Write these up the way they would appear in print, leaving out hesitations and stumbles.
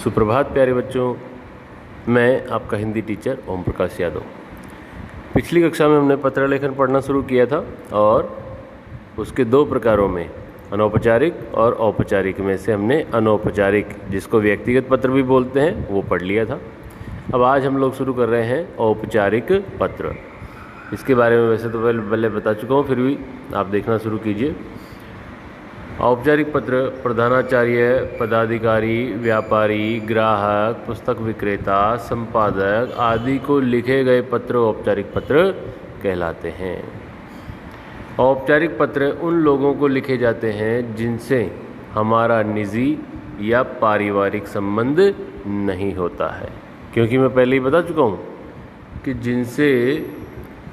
सुप्रभात प्यारे बच्चों, मैं आपका हिंदी टीचर ओम प्रकाश यादव। पिछली कक्षा में हमने पत्र लेखन पढ़ना शुरू किया था और उसके दो प्रकारों में अनौपचारिक और औपचारिक में से हमने अनौपचारिक, जिसको व्यक्तिगत पत्र भी बोलते हैं, वो पढ़ लिया था। अब आज हम लोग शुरू कर रहे हैं औपचारिक पत्र। इसके बारे में वैसे तो पहले बता चुका हूँ, फिर भी आप देखना शुरू कीजिए। औपचारिक पत्र प्रधानाचार्य, पदाधिकारी, व्यापारी, ग्राहक, पुस्तक विक्रेता, संपादक आदि को लिखे गए पत्र औपचारिक पत्र कहलाते हैं। औपचारिक पत्र उन लोगों को लिखे जाते हैं जिनसे हमारा निजी या पारिवारिक संबंध नहीं होता है, क्योंकि मैं पहले ही बता चुका हूँ कि जिनसे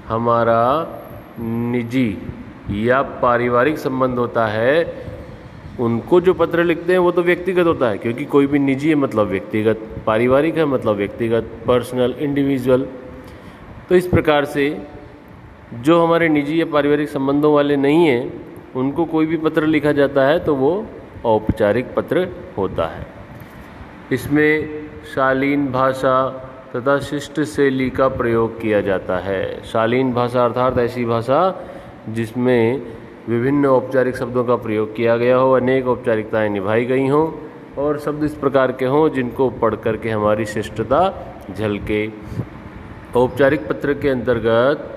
हमारा निजी या पारिवारिक संबंध होता है उनको जो पत्र लिखते हैं वो तो व्यक्तिगत होता है, क्योंकि कोई भी निजी है मतलब व्यक्तिगत, पारिवारिक है मतलब व्यक्तिगत, पर्सनल, इंडिविजुअल। तो इस प्रकार से जो हमारे निजी या पारिवारिक संबंधों वाले नहीं हैं उनको कोई भी पत्र लिखा जाता है तो वो औपचारिक पत्र होता है। इसमें शालीन भाषा तथा शिष्ट शैली का प्रयोग किया जाता है। शालीन भाषा अर्थात ऐसी भाषा जिसमें विभिन्न औपचारिक शब्दों का प्रयोग किया गया हो, अनेक औपचारिकताएं निभाई गई हों और शब्द इस प्रकार के हों जिनको पढ़ करके हमारी शिष्टता झलके। औपचारिक पत्र के अंतर्गत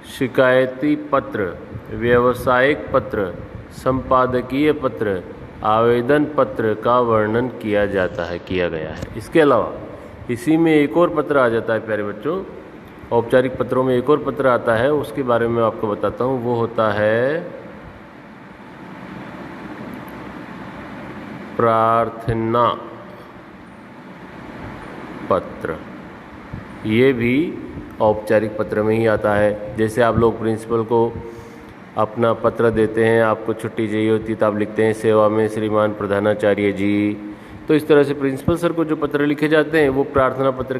शिकायती पत्र, व्यावसायिक पत्र, संपादकीय पत्र, आवेदन पत्र का वर्णन किया गया है। इसके अलावा इसी में एक और पत्र आ जाता है प्यारे बच्चों। औपचारिक पत्रों में एक और पत्र आता है, उसके बारे में आपको बताता हूँ। वो होता है प्रार्थना पत्र। ये भी औपचारिक पत्र में ही आता है। जैसे आप लोग प्रिंसिपल को अपना पत्र देते हैं, आपको छुट्टी चाहिए होती है तो आप लिखते हैं सेवा में श्रीमान प्रधानाचार्य जी। तो इस तरह से प्रिंसिपल सर को जो पत्र लिखे जाते हैं वो प्रार्थना पत्र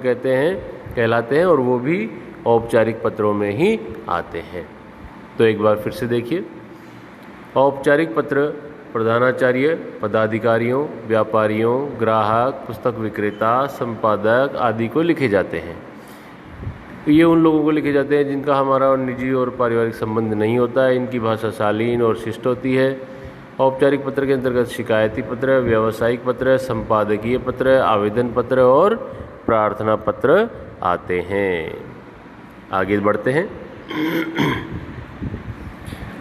कहलाते हैं और वो भी औपचारिक पत्रों में ही आते हैं। तो एक बार फिर से देखिए, औपचारिक पत्र प्रधानाचार्य, पदाधिकारियों, व्यापारियों, ग्राहक, पुस्तक विक्रेता, संपादक आदि को लिखे जाते हैं। ये उन लोगों को लिखे जाते हैं जिनका हमारा निजी और पारिवारिक संबंध नहीं होता है। इनकी भाषा शालीन और शिष्ट होती है। औपचारिक पत्र के अंतर्गत शिकायती पत्र, व्यावसायिक पत्र, संपादकीय पत्र, आवेदन पत्र और प्रार्थना पत्र आते हैं। आगे बढ़ते हैं।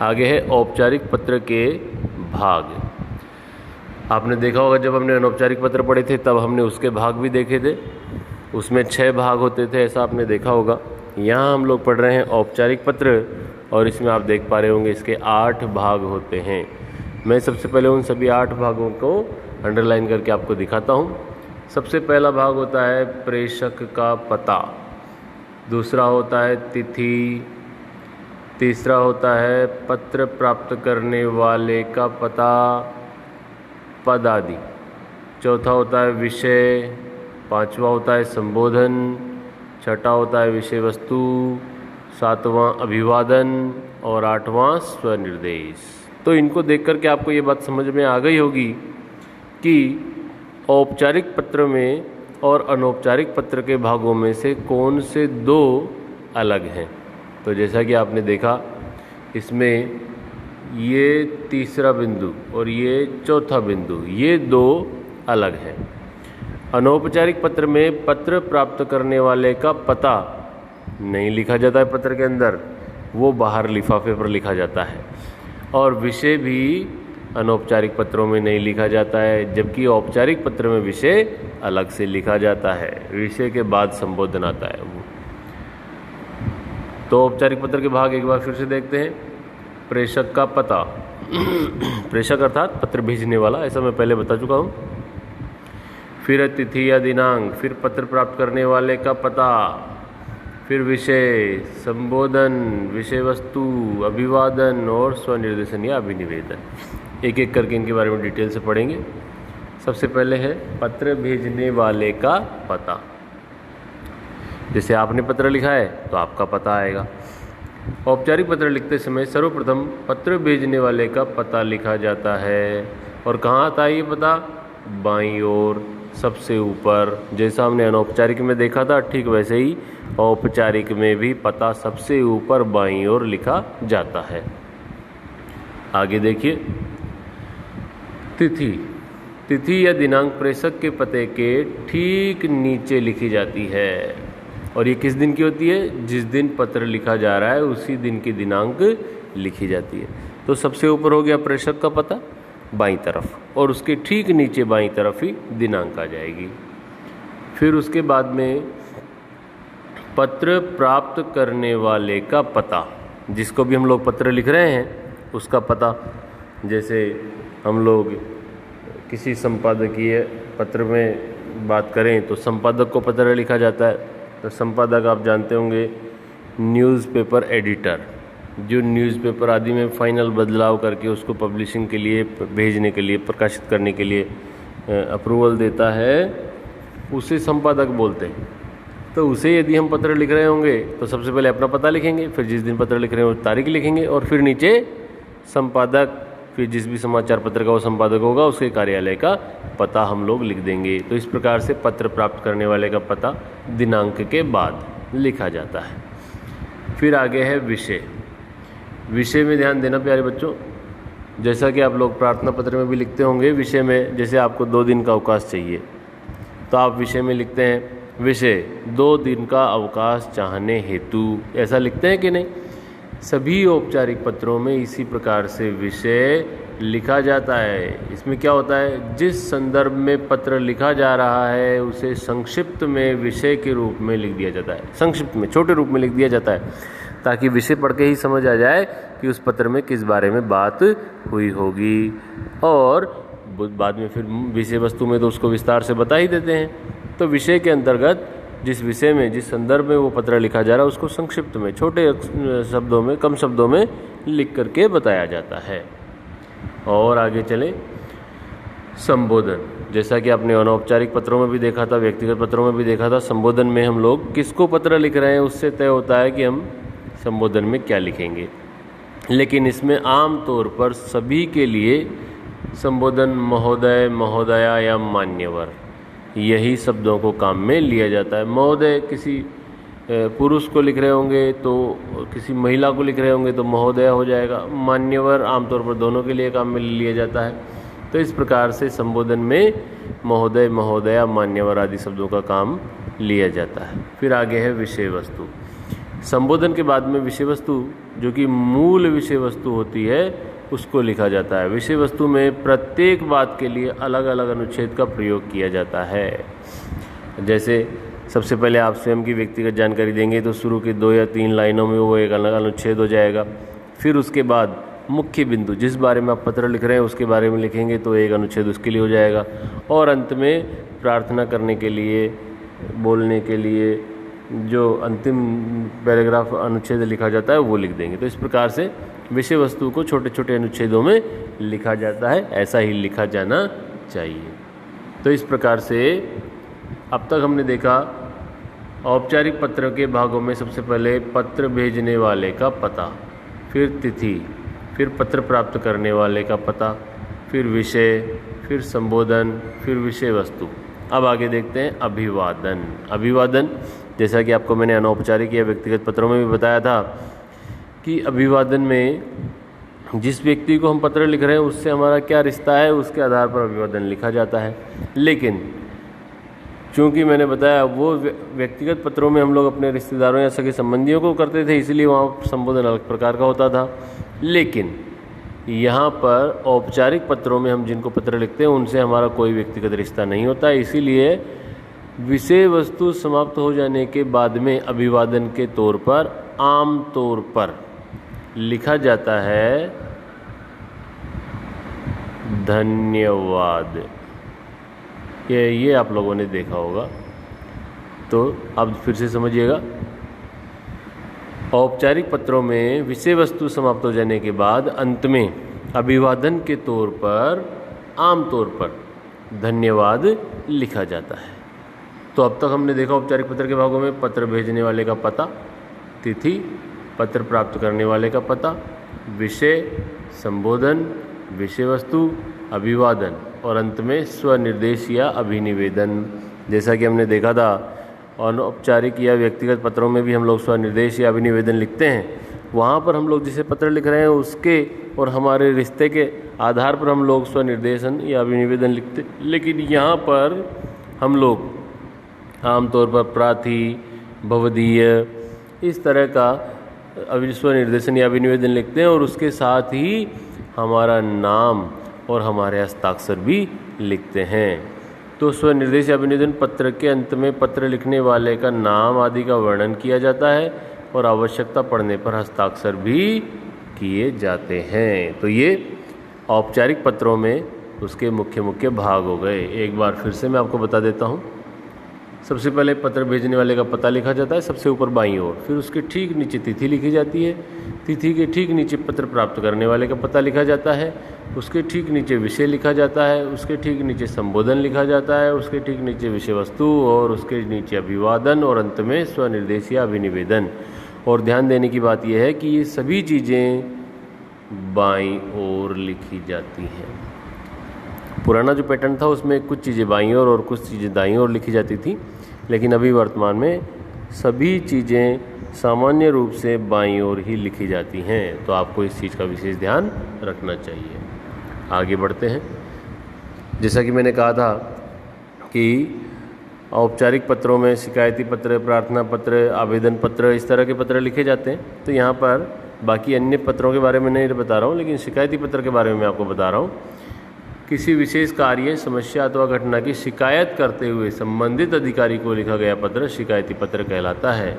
आगे है औपचारिक पत्र के भाग। आपने देखा होगा जब हमने अनौपचारिक पत्र पढ़े थे तब हमने उसके भाग भी देखे थे। उसमें 6 भाग होते थे, ऐसा आपने देखा होगा। यहाँ हम लोग पढ़ रहे हैं औपचारिक पत्र और इसमें आप देख पा रहे होंगे इसके 8 भाग होते हैं। मैं सबसे पहले उन सभी 8 भागों को अंडरलाइन करके आपको दिखाता हूँ। सबसे पहला भाग होता है प्रेषक का पता, दूसरा होता है तिथि, तीसरा होता है पत्र प्राप्त करने वाले का पता, पद आदि, चौथा होता है विषय, पांचवा होता है संबोधन, छठा होता है विषय वस्तु, सातवां अभिवादन और आठवां स्वनिर्देश। तो इनको देख करके आपको ये बात समझ में आ गई होगी कि औपचारिक पत्र में और अनौपचारिक पत्र के भागों में से कौन से 2 अलग हैं। तो जैसा कि आपने देखा इसमें ये तीसरा बिंदु और ये चौथा बिंदु, ये 2 अलग हैं। अनौपचारिक पत्र में पत्र प्राप्त करने वाले का पता नहीं लिखा जाता है पत्र के अंदर, वो बाहर लिफाफे पर लिखा जाता है। और विषय भी अनौपचारिक पत्रों में नहीं लिखा जाता है, जबकि औपचारिक पत्र में विषय अलग से लिखा जाता है। विषय के बाद संबोधन आता है वो। तो औपचारिक पत्र के भाग एक बार फिर से देखते हैं। प्रेषक का पता, प्रेषक अर्थात पत्र भेजने वाला, ऐसा मैं पहले बता चुका हूँ। फिर तिथि या दिनांक, फिर पत्र प्राप्त करने वाले का पता, फिर विषय, संबोधन, विषय वस्तु, अभिवादन और स्वनिर्देशन या अभिनिवेदन। एक एक करके इनके बारे में डिटेल से पढ़ेंगे। सबसे पहले है पत्र भेजने वाले का पता। जैसे आपने पत्र लिखा है तो आपका पता आएगा। औपचारिक पत्र लिखते समय सर्वप्रथम पत्र भेजने वाले का पता लिखा जाता है। और कहाँ आता है ये पता? बाईं ओर, सबसे ऊपर। जैसा हमने अनौपचारिक में देखा था ठीक वैसे ही औपचारिक में भी पता सबसे ऊपर बाईं ओर लिखा जाता है। आगे देखिए, तिथि। तिथि या दिनांक प्रेषक के पते के ठीक नीचे लिखी जाती है। और ये किस दिन की होती है? जिस दिन पत्र लिखा जा रहा है उसी दिन की दिनांक लिखी जाती है। तो सबसे ऊपर हो गया प्रेषक का पता बाईं तरफ, और उसके ठीक नीचे बाईं तरफ ही दिनांक आ जाएगी। फिर उसके बाद में पत्र प्राप्त करने वाले का पता, जिसको भी हम लोग पत्र लिख रहे हैं उसका पता। जैसे हम लोग किसी संपादकीय पत्र में बात करें तो संपादक को पत्र लिखा जाता है। तो संपादक आप जानते होंगे, न्यूज़पेपर एडिटर, जो न्यूज़पेपर आदि में फाइनल बदलाव करके उसको पब्लिशिंग के लिए भेजने के लिए, प्रकाशित करने के लिए अप्रूवल देता है, उसे संपादक बोलते हैं। तो उसे यदि हम पत्र लिख रहे होंगे तो सबसे पहले अपना पता लिखेंगे, फिर जिस दिन पत्र लिख रहे हैं वो तारीख लिखेंगे, और फिर नीचे संपादक, फिर जिस भी समाचार पत्र का वो संपादक होगा उसके कार्यालय का पता हम लोग लिख देंगे। तो इस प्रकार से पत्र प्राप्त करने वाले का पता दिनांक के बाद लिखा जाता है। फिर आगे है विषय। विषय में ध्यान देना प्यारे बच्चों, जैसा कि आप लोग प्रार्थना पत्र में भी लिखते होंगे, विषय में जैसे आपको 2 दिन का अवकाश चाहिए तो आप विषय में लिखते हैं विषय 2 दिन का अवकाश चाहने हेतु, ऐसा लिखते हैं कि नहीं? सभी औपचारिक पत्रों में इसी प्रकार से विषय लिखा जाता है। इसमें क्या होता है, जिस संदर्भ में पत्र लिखा जा रहा है उसे संक्षिप्त में विषय के रूप में लिख दिया जाता है, संक्षिप्त में छोटे रूप में लिख दिया जाता है, ताकि विषय पढ़ के ही समझ आ जाए कि उस पत्र में किस बारे में बात हुई होगी। और बाद में फिर विषय वस्तु में तो उसको विस्तार से बता ही देते हैं। तो विषय के अंतर्गत जिस विषय में, जिस संदर्भ में वो पत्र लिखा जा रहा है उसको संक्षिप्त में, छोटे शब्दों में, कम शब्दों में लिख करके बताया जाता है। और आगे चलें, संबोधन। जैसा कि आपने अनौपचारिक पत्रों में भी देखा था, व्यक्तिगत पत्रों में भी देखा था, संबोधन में हम लोग किसको पत्र लिख रहे हैं उससे तय होता है कि हम संबोधन में क्या लिखेंगे। लेकिन इसमें आम तौर पर सभी के लिए संबोधन महोदय, महोदया या मान्यवर, यही शब्दों को काम में लिया जाता है। महोदय किसी पुरुष को लिख रहे होंगे तो, किसी महिला को लिख रहे होंगे तो महोदया हो जाएगा। मान्यवर आमतौर पर दोनों के लिए काम में लिया जाता है। तो इस प्रकार से संबोधन में महोदय, महोदया, मान्यवर आदि शब्दों का काम लिया जाता है। फिर आगे है विषय वस्तु। संबोधन के बाद में विषय वस्तु, जो कि मूल विषय वस्तु होती है, उसको लिखा जाता है। विषय वस्तु में प्रत्येक बात के लिए अलग अलग अनुच्छेद का प्रयोग किया जाता है। जैसे सबसे पहले आप स्वयं की व्यक्तिगत जानकारी देंगे तो शुरू के 2 या 3 लाइनों में वो एक अलग अनुच्छेद हो जाएगा। फिर उसके बाद मुख्य बिंदु, जिस बारे में आप पत्र लिख रहे हैं उसके बारे में लिखेंगे तो एक अनुच्छेद उसके लिए हो जाएगा। और अंत में प्रार्थना करने के लिए, बोलने के लिए जो अंतिम पैराग्राफ अनुच्छेद लिखा जाता है वो लिख देंगे। तो इस प्रकार से विषय वस्तु को छोटे छोटे अनुच्छेदों में लिखा जाता है, ऐसा ही लिखा जाना चाहिए। तो इस प्रकार से अब तक हमने देखा औपचारिक पत्र के भागों में सबसे पहले पत्र भेजने वाले का पता, फिर तिथि, फिर पत्र प्राप्त करने वाले का पता, फिर विषय, फिर संबोधन, फिर विषय वस्तु। अब आगे देखते हैं अभिवादन। अभिवादन, जैसा कि आपको मैंने अनौपचारिक या व्यक्तिगत पत्रों में भी बताया था कि अभिवादन में जिस व्यक्ति को हम पत्र लिख रहे हैं उससे हमारा क्या रिश्ता है, उसके आधार पर अभिवादन लिखा जाता है। लेकिन चूँकि मैंने बताया वो व्यक्तिगत पत्रों में हम लोग अपने रिश्तेदारों या सगे संबंधियों को करते थे, इसलिए वहाँ संबोधन अलग प्रकार का होता था। लेकिन यहाँ पर औपचारिक पत्रों में हम जिनको पत्र लिखते हैं उनसे हमारा कोई व्यक्तिगत रिश्ता नहीं होता, इसीलिए विषय वस्तु समाप्त हो जाने के बाद में अभिवादन के तौर पर आम तौर पर लिखा जाता है धन्यवाद। ये आप लोगों ने देखा होगा, तो अब फिर से समझिएगा। औपचारिक पत्रों में विषय वस्तु समाप्त हो जाने के बाद अंत में अभिवादन के तौर पर आमतौर पर धन्यवाद लिखा जाता है। तो अब तक हमने देखा औपचारिक पत्र के भागों में पत्र भेजने वाले का पता, तिथि, पत्र प्राप्त करने वाले का पता, विषय, संबोधन, विषय वस्तु, अभिवादन। और अंत में स्वनिर्देश या अभिनिवेदन। जैसा कि हमने देखा था अनौपचारिक या व्यक्तिगत पत्रों में भी हम लोग स्वनिर्देश या अभिनिवेदन लिखते हैं। वहाँ पर हम लोग जिसे पत्र लिख रहे हैं उसके और हमारे रिश्ते के आधार पर हम लोग स्वनिर्देशन या अभिनिवेदन लिखते, लेकिन यहाँ पर हम लोग आमतौर पर प्रार्थी, भवदीय इस तरह का स्वनिर्देशन या अभिनिवेदन लिखते हैं और उसके साथ ही हमारा नाम और हमारे हस्ताक्षर भी लिखते हैं। तो स्वनिर्देश या अभिनिवेदन पत्र के अंत में पत्र लिखने वाले का नाम आदि का वर्णन किया जाता है और आवश्यकता पड़ने पर हस्ताक्षर भी किए जाते हैं। तो ये औपचारिक पत्रों में उसके मुख्य मुख्य भाग हो गए। एक बार फिर से मैं आपको बता देता हूँ। सबसे पहले पत्र भेजने वाले का पता लिखा जाता है सबसे ऊपर बाईं ओर, फिर उसके ठीक नीचे तिथि लिखी जाती है, तिथि के ठीक नीचे पत्र प्राप्त करने वाले का पता लिखा जाता है, उसके ठीक नीचे विषय लिखा जाता है, उसके ठीक नीचे संबोधन लिखा जाता है, उसके ठीक नीचे विषय वस्तु और उसके नीचे अभिवादन और अंत में स्वनिर्देश या अभिनिवेदन। और ध्यान देने की बात यह है कि ये सभी चीज़ें बाईं ओर लिखी जाती हैं। पुराना जो पैटर्न था उसमें कुछ चीज़ें बाईं ओर और कुछ चीज़ें दाईं ओर लिखी जाती थी, लेकिन अभी वर्तमान में सभी चीज़ें सामान्य रूप से बाईं ओर ही लिखी जाती हैं। तो आपको इस चीज़ का विशेष ध्यान रखना चाहिए। आगे बढ़ते हैं। जैसा कि मैंने कहा था कि औपचारिक पत्रों में शिकायती पत्र, प्रार्थना पत्र, आवेदन पत्र इस तरह के पत्र लिखे जाते हैं। तो यहाँ पर बाकी अन्य पत्रों के बारे में नहीं बता रहा हूँ, लेकिन शिकायती पत्र के बारे में मैं आपको बता रहा हूँ। किसी विशेष कार्य, समस्या अथवा घटना की शिकायत करते हुए संबंधित अधिकारी को लिखा गया पत्र शिकायती पत्र कहलाता है।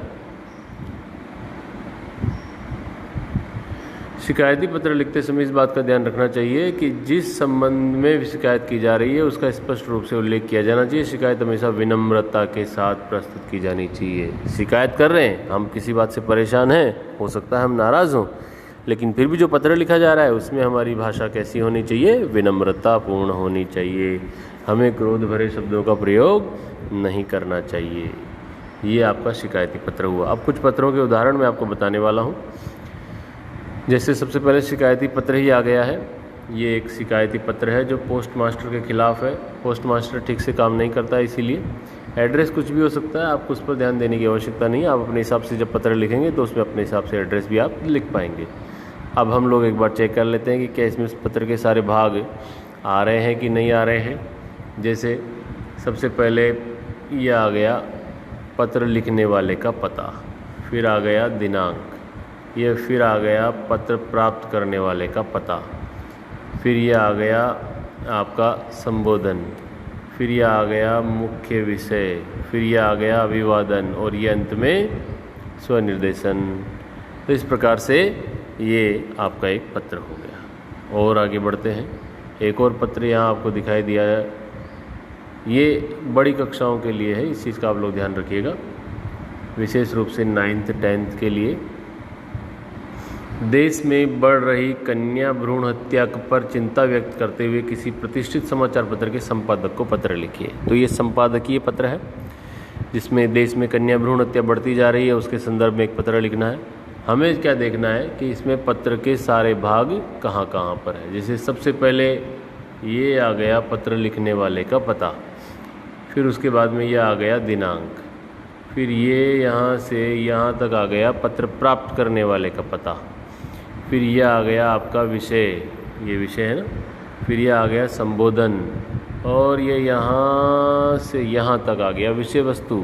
शिकायती पत्र लिखते समय इस बात का ध्यान रखना चाहिए कि जिस संबंध में शिकायत की जा रही है उसका स्पष्ट रूप से उल्लेख किया जाना चाहिए। शिकायत हमेशा विनम्रता के साथ प्रस्तुत की जानी चाहिए। शिकायत कर रहे हैं, हम किसी बात से परेशान हैं, हो सकता है हम नाराज़ हों, लेकिन फिर भी जो पत्र लिखा जा रहा है उसमें हमारी भाषा कैसी होनी चाहिए? विनम्रतापूर्ण होनी चाहिए। हमें क्रोध भरे शब्दों का प्रयोग नहीं करना चाहिए। ये आपका शिकायती पत्र हुआ। अब कुछ पत्रों के उदाहरण मैं आपको बताने वाला हूँ। जैसे सबसे पहले शिकायती पत्र ही आ गया है। ये एक शिकायती पत्र है जो पोस्ट मास्टर के खिलाफ है। पोस्ट मास्टर ठीक से काम नहीं करता है, इसीलिए एड्रेस कुछ भी हो सकता है, आपको उस पर ध्यान देने की आवश्यकता नहीं है। आप अपने हिसाब से जब पत्र लिखेंगे तो उसमें अपने हिसाब से एड्रेस भी आप लिख पाएंगे। अब हम लोग एक बार चेक कर लेते हैं कि क्या इसमें उस पत्र के सारे भाग आ रहे हैं कि नहीं आ रहे हैं। जैसे सबसे पहले ये आ गया पत्र लिखने वाले का पता, फिर आ गया दिनांक, ये फिर आ गया पत्र प्राप्त करने वाले का पता, फिर ये आ गया आपका संबोधन, फिर ये आ गया मुख्य विषय, फिर ये आ गया अभिवादन और ये अंत में स्वनिर्देशन। तो इस प्रकार से ये आपका एक पत्र हो गया। और आगे बढ़ते हैं। एक और पत्र यहाँ आपको दिखाई दिया है। ये बड़ी कक्षाओं के लिए है, इस चीज़ का आप लोग ध्यान रखिएगा, विशेष रूप से 9th 10th के लिए। देश में बढ़ रही कन्या भ्रूण हत्या पर चिंता व्यक्त करते हुए किसी प्रतिष्ठित समाचार पत्र के संपादक को पत्र लिखिए। तो ये संपादकीय पत्र है जिसमें देश में कन्या भ्रूण हत्या बढ़ती जा रही है, उसके संदर्भ में एक पत्र लिखना है। हमें क्या देखना है कि इसमें पत्र के सारे भाग कहाँ कहाँ पर है। जैसे सबसे पहले ये आ गया पत्र लिखने वाले का पता, फिर उसके बाद में ये आ गया दिनांक, फिर ये यहाँ से यहाँ तक आ गया पत्र प्राप्त करने वाले का पता, फिर ये आ गया आपका विषय, ये विषय है ना, फिर ये आ गया संबोधन और ये यहाँ से यहाँ तक आ गया विषय वस्तु,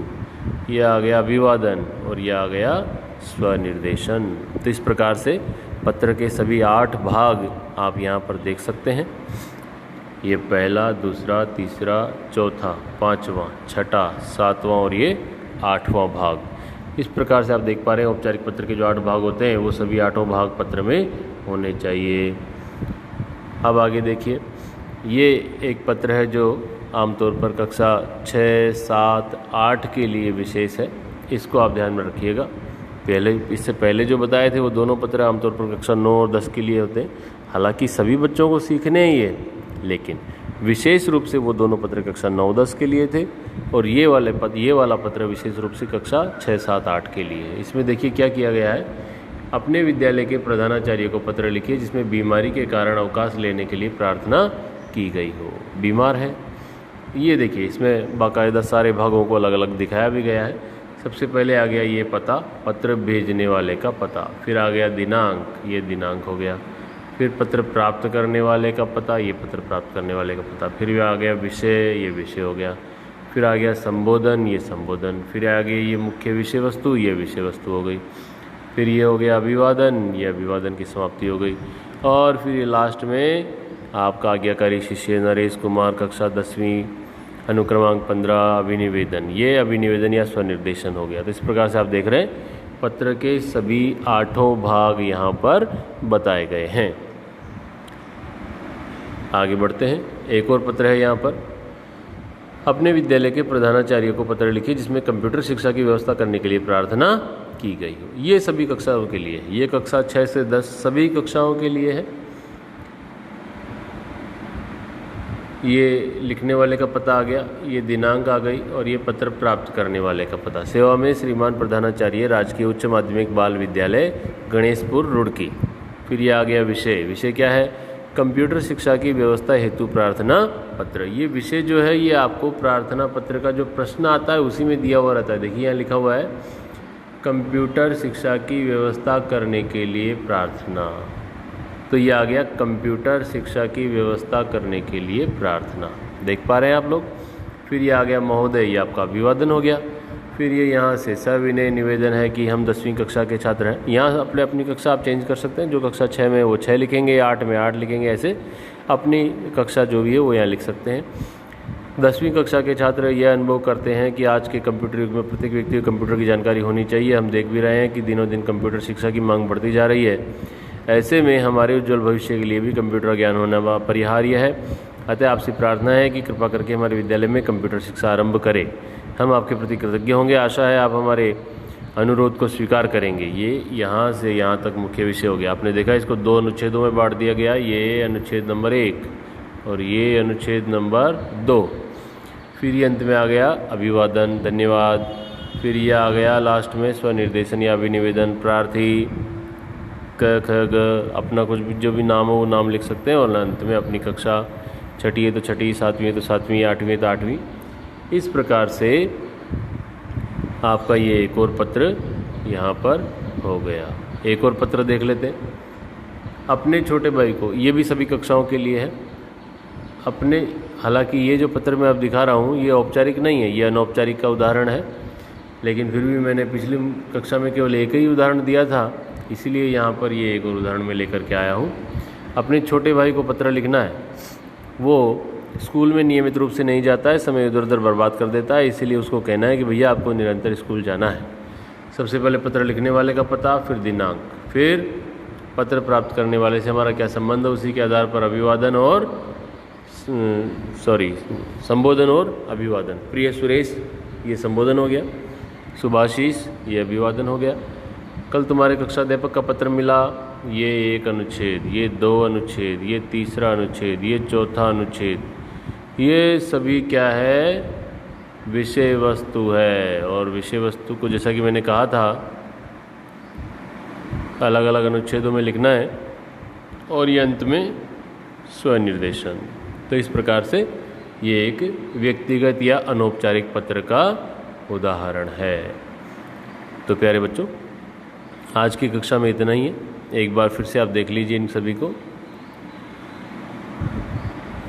ये आ गया अभिवादन और ये आ गया स्वनिर्देशन। तो इस प्रकार से पत्र के सभी 8 भाग आप यहाँ पर देख सकते हैं। ये पहला, दूसरा, तीसरा, चौथा, 5वां, 6ठा, 7वां और ये 8वां भाग। इस प्रकार से आप देख पा रहे हैं औपचारिक पत्र के जो 8 भाग होते हैं वो सभी 8 भाग पत्र में होने चाहिए। अब आगे देखिए, ये एक पत्र है जो आमतौर पर कक्षा 6, 7, 8 के लिए विशेष है, इसको आप ध्यान में रखिएगा। इससे पहले जो बताए थे वो दोनों पत्र आमतौर पर कक्षा 9 और 10 के लिए होते हैं। हालांकि सभी बच्चों को सीखने ही है, लेकिन विशेष रूप से वो दोनों पत्र कक्षा 9-10 के लिए थे और ये वाला पत्र विशेष रूप से कक्षा 6, 7, 8 के लिए है। इसमें देखिए क्या किया गया है। अपने विद्यालय के प्रधानाचार्य को पत्र लिखिए जिसमें बीमारी के कारण अवकाश लेने के लिए प्रार्थना की गई हो। बीमार है। ये देखिए इसमें बाकायदा सारे भागों को अलग अलग दिखाया भी गया है। सबसे पहले आ गया ये पता, पत्र भेजने वाले का पता, फिर आ गया दिनांक, ये दिनांक हो गया, फिर पत्र प्राप्त करने वाले का पता, ये पत्र प्राप्त करने वाले का पता, फिर आ गया विषय, ये विषय हो गया, फिर आ गया संबोधन, ये संबोधन, फिर आ गया ये मुख्य विषय वस्तु, ये विषय वस्तु हो गई, फिर ये हो गया अभिवादन, ये अभिवादन की समाप्ति हो गई, और फिर ये लास्ट में आपका आज्ञाकारी शिष्य नरेश कुमार, कक्षा 10वीं, अनुक्रमांक 15, अभिनिवेदन, ये अभिनिवेदन या स्वनिर्देशन हो गया। तो इस प्रकार से आप देख रहे हैं पत्र के सभी 8 भाग यहाँ पर बताए गए हैं। आगे बढ़ते हैं, एक और पत्र है यहाँ पर, अपने विद्यालय के प्रधानाचार्य को पत्र लिखिए जिसमें कंप्यूटर शिक्षा की व्यवस्था करने के लिए प्रार्थना की गई हो। ये सभी कक्षाओं के लिए है, ये कक्षा 6 से 10 सभी कक्षाओं के लिए है। ये लिखने वाले का पता आ गया, ये दिनांक आ गई, और ये पत्र प्राप्त करने वाले का पता। सेवा में श्रीमान प्रधानाचार्य, राजकीय उच्च माध्यमिक बाल विद्यालय, गणेशपुर, रुड़की। फिर ये आ गया विषय, विषय क्या है, कंप्यूटर शिक्षा की व्यवस्था हेतु प्रार्थना पत्र। ये विषय जो है ये आपको प्रार्थना पत्र का जो प्रश्न आता है उसी में दिया हुआ रहता है। देखिए यहाँ लिखा हुआ है कंप्यूटर शिक्षा की व्यवस्था करने के लिए प्रार्थना, तो ये आ गया कंप्यूटर शिक्षा की व्यवस्था करने के लिए प्रार्थना, देख पा रहे हैं आप लोग। फिर ये आ गया महोदय, ये आपका अभिवादन हो गया। फिर ये यहाँ से सविनय निवेदन है कि हम 10वीं कक्षा के छात्र हैं। यहाँ अपनी कक्षा आप चेंज कर सकते हैं, जो कक्षा 6 में वो 6 लिखेंगे, 8 में 8 लिखेंगे, ऐसे अपनी कक्षा जो भी है वो यहाँ लिख सकते हैं। 10वीं कक्षा के छात्र यह अनुभव करते हैं कि आज के कंप्यूटर युग में प्रत्येक व्यक्ति को कंप्यूटर की जानकारी होनी चाहिए। हम देख भी रहे हैं कि दिनों दिन कंप्यूटर शिक्षा की मांग बढ़ती जा रही है। ऐसे में हमारे उज्ज्वल भविष्य के लिए भी कंप्यूटर ज्ञान होना अपरिहार्य है। अतः आपसे प्रार्थना है कि कृपा करके हमारे विद्यालय में कंप्यूटर शिक्षा आरंभ करें। हम आपके प्रति कृतज्ञ होंगे। आशा है आप हमारे अनुरोध को स्वीकार करेंगे। ये यहाँ से यहाँ तक मुख्य विषय हो गया। आपने देखा इसको 2 अनुच्छेदों में बांट दिया गया, ये अनुच्छेद नंबर 1 और ये अनुच्छेद नंबर 2। फिर ये अंत में आ गया अभिवादन, धन्यवाद। फिर ये आ गया लास्ट में स्वनिर्देशन या अभिनिवेदन, प्रार्थी, क ख ग, अपना कुछ भी जो भी नाम हो वो नाम लिख सकते हैं। और अंत में अपनी कक्षा, छठी है तो छठी, 7वीं है तो 7वीं, 8वीं है तो 8वीं। इस प्रकार से आपका ये एक और पत्र यहाँ पर हो गया। एक और पत्र देख लेते हैं अपने छोटे भाई को, ये भी सभी कक्षाओं के लिए है। अपने, हालांकि ये जो पत्र मैं अब दिखा रहा हूँ ये औपचारिक नहीं है, ये अनौपचारिक का उदाहरण है, लेकिन फिर भी मैंने पिछली कक्षा में केवल एक ही उदाहरण दिया था, इसीलिए यहाँ पर ये एक और उदाहरण में लेकर के आया हूँ। अपने छोटे भाई को पत्र लिखना है, वो स्कूल में नियमित रूप से नहीं जाता है, समय इधर उधर बर्बाद कर देता है, इसीलिए उसको कहना है कि भैया आपको निरंतर स्कूल जाना है। सबसे पहले पत्र लिखने वाले का पता, फिर दिनांक, फिर पत्र प्राप्त करने वाले से हमारा क्या संबंध है, उसी के आधार पर अभिवादन और संबोधन और अभिवादन। प्रिय सुरेश, ये संबोधन हो गया। सुभाषीष, ये अभिवादन हो गया। कल तुम्हारे कक्षा अध्यापक का पत्र मिला, ये 1 अनुच्छेद, ये 2 अनुच्छेद, ये 3रा अनुच्छेद, ये 4था अनुच्छेद, ये सभी क्या है, विषय वस्तु है। और विषय वस्तु को जैसा कि मैंने कहा था अलग अलग अनुच्छेदों में लिखना है, और ये अंत में स्वनिर्देशन। तो इस प्रकार से ये एक व्यक्तिगत या अनौपचारिक पत्र का उदाहरण है। तो प्यारे बच्चों, आज की कक्षा में इतना ही है। एक बार फिर से आप देख लीजिए इन सभी को।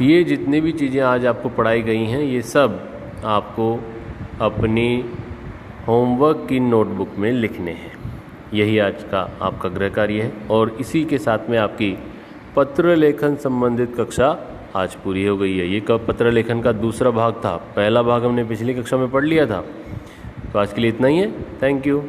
ये जितनी भी चीज़ें आज आपको पढ़ाई गई हैं ये सब आपको अपनी होमवर्क की नोटबुक में लिखने हैं। यही आज का आपका गृह कार्य है, और इसी के साथ में आपकी पत्र लेखन संबंधित कक्षा आज पूरी हो गई है। ये पत्र लेखन का दूसरा भाग था, पहला भाग हमने पिछली कक्षा में पढ़ लिया था। तो आज के लिए इतना ही है। Thank you.